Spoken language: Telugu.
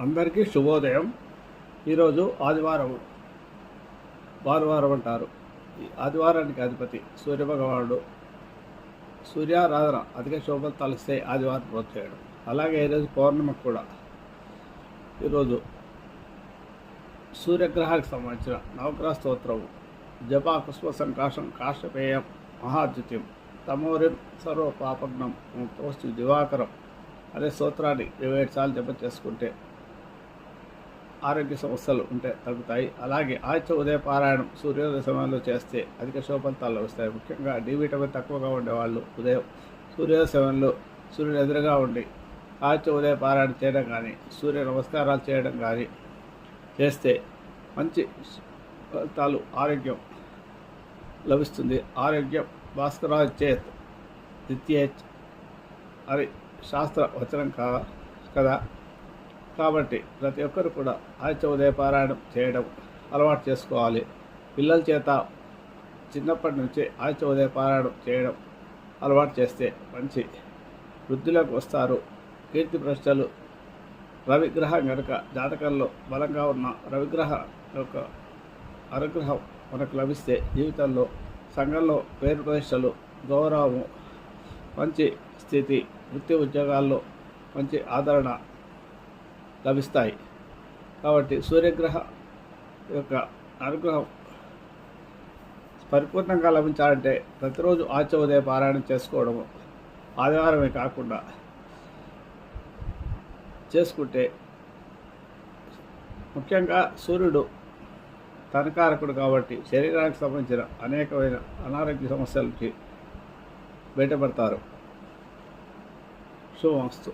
అందరికీ శుభోదయం. ఈరోజు ఆదివారం, భానువారం అంటారు. ఈ ఆదివారానికి అధిపతి సూర్యభగవానుడు. సూర్యారాధన అధిక శోభలు తలిస్తే ఆదివారం రోజు చేయడం. అలాగే ఈరోజు పౌర్ణమి కూడా. ఈరోజు సూర్యగ్రహానికి సంబంధించిన నవగ్రహ స్తోత్రము జపా పుష్ప సంకాశం కాశ్యపేయం మహాద్యుత్యం తమోరిం సర్వ పాపగ్నం తోస్తు దివాకరం అనే స్తోత్రాన్ని 27 సార్లు జపం చేసుకుంటే ఆరోగ్య సమస్యలు ఉంటే తగ్గుతాయి. అలాగే ఆదిత్య ఉదయ పారాయణం సూర్యోదయ సమయంలో చేస్తే అధిక శుభఫలితాలు వస్తాయి. ముఖ్యంగా డి విటమిన్ తక్కువగా ఉండేవాళ్ళు ఉదయం సూర్యోదయ సమయంలో సూర్యుడు ఎదురుగా ఉండి ఆదిత్య ఉదయ పారాయణం చేయడం కానీ సూర్య నమస్కారాలు చేయడం కానీ చేస్తే మంచి ఫలితాలు, ఆరోగ్యం లభిస్తుంది. ఆరోగ్యం భాస్కరాజ్ చేత్ ద్వితీయేచ్ అని శాస్త్ర వచనం కదా. కాబట్టి ప్రతి ఒక్కరు కూడా ఆదిత్య ఉదయ పారాయణం చేయడం అలవాటు చేసుకోవాలి. పిల్లల చేత చిన్నప్పటి నుంచి ఆదిత్య ఉదయ పారాయణం చేయడం అలవాటు చేస్తే మంచి వృద్ధిలోకి వస్తారు. కీర్తి ప్రశ్నలు రవిగ్రహం కనుక జాతకంలో బలంగా ఉన్న రవిగ్రహ యొక్క అనుగ్రహం మనకు లభిస్తే జీవితంలో సంఘంలో పేరు ప్రతిష్టలు, గౌరవము, మంచి స్థితి, వృత్తి ఉద్యోగాల్లో మంచి ఆదరణ లభిస్తాయి. కాబట్టి సూర్యగ్రహ యొక్క అనుగ్రహం పరిపూర్ణంగా లభించాలంటే ప్రతిరోజు ఆదిత్య ఉదయ పారాయణం చేసుకోవడము ఆదివారమే కాకుండా చేసుకుంటే, ముఖ్యంగా సూర్యుడు తనకారకుడు కాబట్టి శరీరానికి సంబంధించిన అనేకమైన అనారోగ్య సమస్యలకి బయటపడతారు. శుభమస్తు.